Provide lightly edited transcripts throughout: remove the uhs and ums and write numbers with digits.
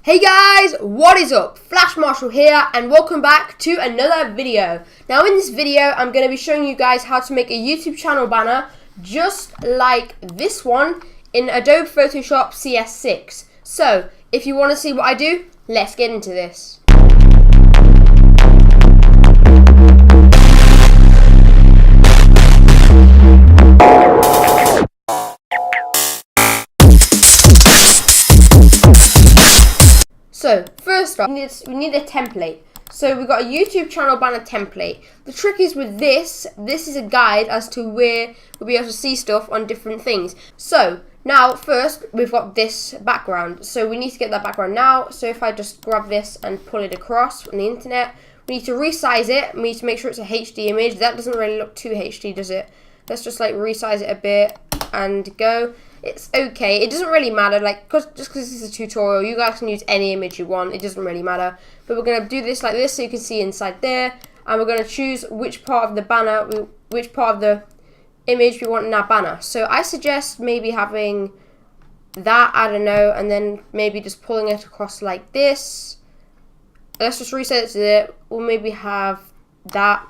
Hey guys, what is up? Flash Marshall here and welcome back to another video. Now in this video I'm going to be showing you guys how to make a YouTube channel banner just like this one in Adobe Photoshop CS6. So if you want to see what I do, let's get into this. So first off, we need a template. So we've got a YouTube channel banner template. The trick is with this is a guide as to where we'll be able to see stuff on different things. So now first we've got this background. So we need to get that background now. So if I just grab this and pull it across on the internet, we need to resize it. We need to make sure it's a HD image. That doesn't really look too HD, does it? Let's just like resize it a bit and go. It's okay. It doesn't really matter, like, just because this is a tutorial, you guys can use any image you want. It doesn't really matter. But we're going to do this like this so you can see inside there. And we're going to choose which part of the banner, which part of the image we want in our banner. So I suggest maybe having that, I don't know, and then maybe just pulling it across like this. Let's just reset it to there. We'll maybe have that,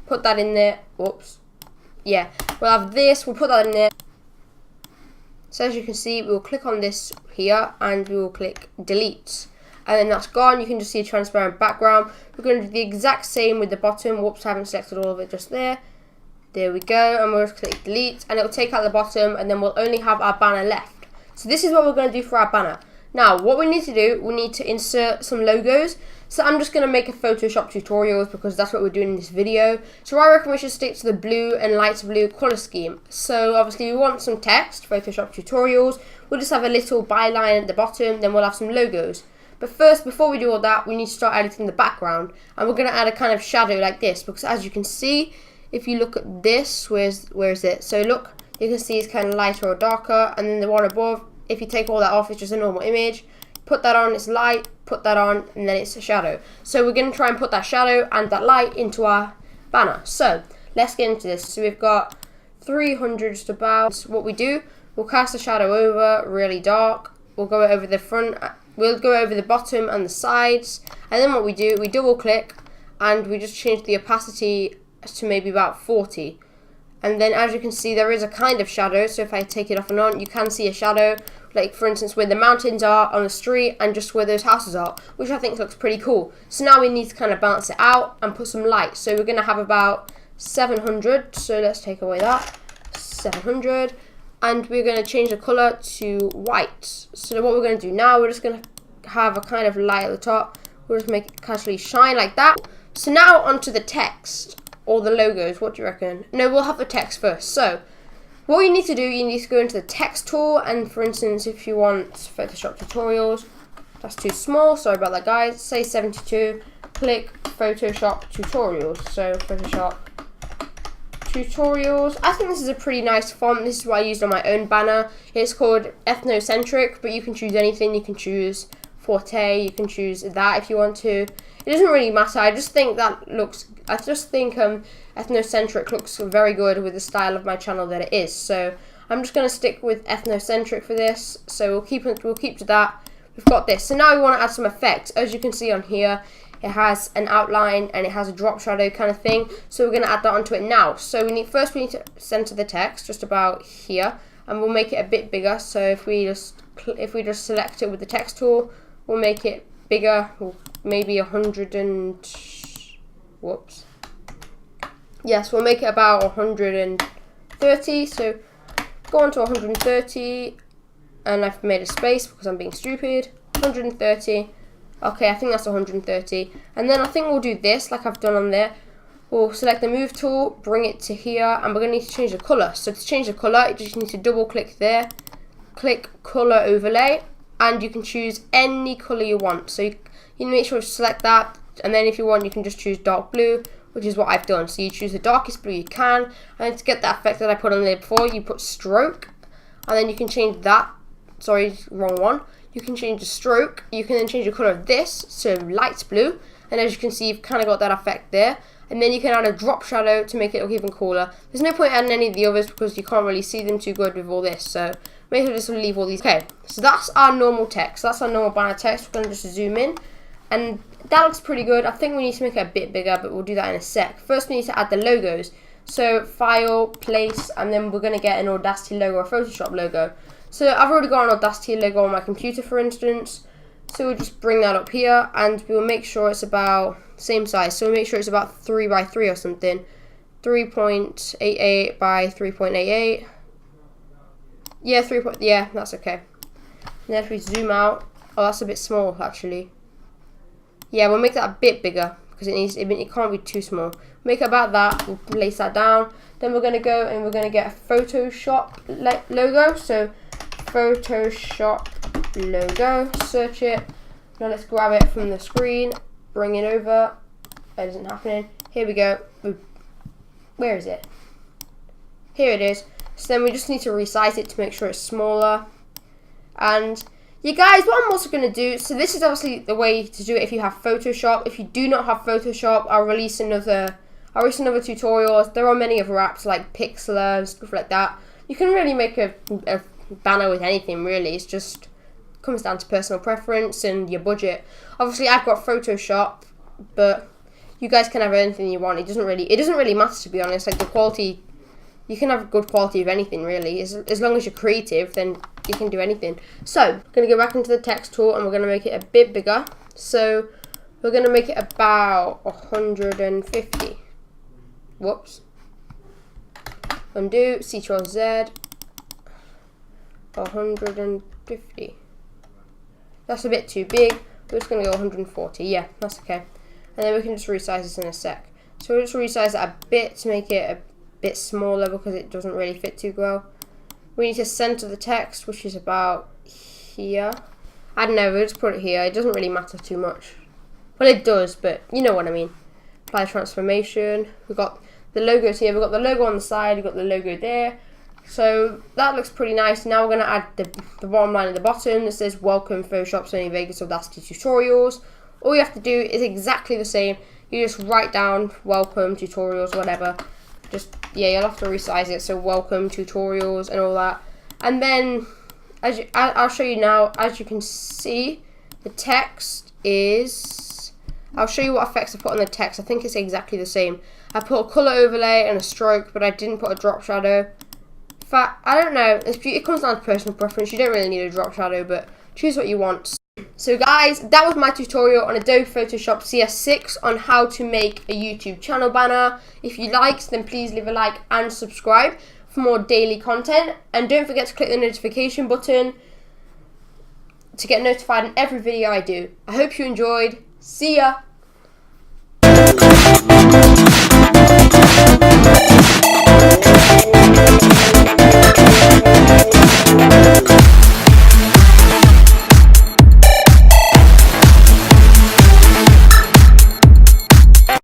put that in there. Whoops. Yeah, we'll have this, we'll put that in there. So as you can see, we'll click on this here and we will click delete. And then that's gone. You can just see a transparent background. We're going to do the exact same with the bottom. Whoops, I haven't selected all of it just there. There we go. And we'll just click delete and it'll take out the bottom and then we'll only have our banner left. So this is what we're going to do for our banner. Now, what we need to do, we need to insert some logos. So I'm just going to make a Photoshop tutorials because that's what we're doing in this video. So I reckon we should stick to the blue and light blue color scheme. So obviously we want some text, Photoshop tutorials. We'll just have a little byline at the bottom, then we'll have some logos. But first, before we do all that, we need to start editing the background. And we're going to add a kind of shadow like this because as you can see, if you look at this, where is it? So look, you can see it's kind of lighter or darker. And then the one above, if you take all that off, it's just a normal image. Put that on, it's light, put that on, and then it's a shadow. So we're going to try and put that shadow and that light into our banner. So let's get into this. So we've got 300 just about. What we do, we'll cast the shadow over, really dark. We'll go over the front, we'll go over the bottom and the sides. And then what we do, we double click and we just change the opacity to maybe about 40. And then as you can see, there is a kind of shadow. So if I take it off and on, you can see a shadow. Like for instance, where the mountains are on the street and just where those houses are, which I think looks pretty cool. So now we need to kind of balance it out and put some light. So we're going to have about 700. So let's take away that, 700. And we're going to change the color to white. So what we're going to do now, we're just going to have a kind of light at the top. We'll just make it casually shine like that. So now onto the text or the logos. What do you reckon? No, we'll have the text first. So what you need to do, you need to go into the text tool, and for instance, if you want Photoshop tutorials, that's too small, sorry about that guys, say 72, click Photoshop tutorials. So Photoshop tutorials, I think this is a pretty nice font. This is what I used on my own banner. It's called ethnocentric, but you can choose anything. You can choose Forte, you can choose that if you want to. It doesn't really matter. I just think ethnocentric looks very good with the style of my channel that it is. So I'm just going to stick with ethnocentric for this. So we'll keep to that. We've got this. So now we want to add some effects. As you can see on here, it has an outline and it has a drop shadow kind of thing. So we're going to add that onto it now. So we need to center the text just about here, and we'll make it a bit bigger. So if we just select it with the text tool, we'll make it bigger, maybe 100 and whoops. Yes, we'll make it about 130. So go on to 130, and I've made a space because I'm being stupid. 130. Okay, I think that's 130. And then I think we'll do this like I've done on there. We'll select the move tool, bring it to here, and we're going to need to change the color. So to change the color, you just need to double click there, click color overlay, and you can choose any color you want. So you make sure to select that, and then if you want, you can just choose dark blue, which is what I've done. So you choose the darkest blue you can, and to get that effect that I put on there before, you put stroke, and then you can change that. Sorry, wrong one. You can change the stroke. You can then change the color of this, so light blue, and as you can see, you've kind of got that effect there. And then you can add a drop shadow to make it look even cooler. There's no point adding any of the others because you can't really see them too good with all this. So Maybe we'll just leave all these. Okay, so that's our normal text. That's our normal banner text. We're going to just zoom in. And that looks pretty good. I think we need to make it a bit bigger, but we'll do that in a sec. First, we need to add the logos. So, File, Place, and then we're going to get an Audacity logo or Photoshop logo. So, I've already got an Audacity logo on my computer, for instance. So, we'll just bring that up here, and we'll make sure it's about same size. So, we'll make sure it's about 3 by 3 or something. 3.88 by 3.88. Yeah, yeah, that's okay. And then if we zoom out, oh, that's a bit small actually. Yeah, we'll make that a bit bigger because it can't be too small. Make it about that. We'll place that down. Then we're gonna go and we're gonna get a Photoshop logo. So Photoshop logo. Search it. Now let's grab it from the screen. Bring it over. That isn't happening. Here we go. Where is it? Here it is. So then we just need to resize it to make sure it's smaller. And you guys, what I'm also going to do, so this is obviously the way to do it if you have Photoshop. If you do not have Photoshop, I'll release another tutorial. There are many other apps like Pixlr and stuff like that. You can really make a banner with anything really. It's just comes down to personal preference and your budget. Obviously, I've got Photoshop, but you guys can have anything you want. It doesn't really matter, to be honest. Like the quality, you can have good quality of anything really. As long as you're creative, then you can do anything. So, I'm going to go back into the text tool and we're going to make it a bit bigger. So, we're going to make it about 150. Whoops. Undo, Ctrl-Z. 150. That's a bit too big. We're just going to go 140. Yeah, that's okay. And then we can just resize this in a sec. So we'll just resize that a bit to make it a bit smaller because it doesn't really fit too well. We need to center the text, which is about here. I don't know, we'll just put it here. It doesn't really matter too much. Well, it does, but you know what I mean. Apply transformation. We've got the logos here. We've got the logo on the side. We've got the logo there. So that looks pretty nice. Now we're going to add the bottom line at the bottom that says Welcome Photoshop, Sony Vegas, Audacity Tutorials. All you have to do is exactly the same. You just write down Welcome Tutorials, whatever. Just, yeah, you'll have to resize it. So Welcome Tutorials and all that. And then, I'll show you now, as you can see, the text is, I'll show you what effects I put on the text. I think it's exactly the same. I put a color overlay and a stroke, but I didn't put a drop shadow. In fact, I don't know, it comes down to personal preference. You don't really need a drop shadow, but choose what you want. So guys, that was my tutorial on Adobe Photoshop CS6 on how to make a YouTube channel banner. If you liked, then please leave a like and subscribe for more daily content. And don't forget to click the notification button to get notified in every video I do. I hope you enjoyed. See ya!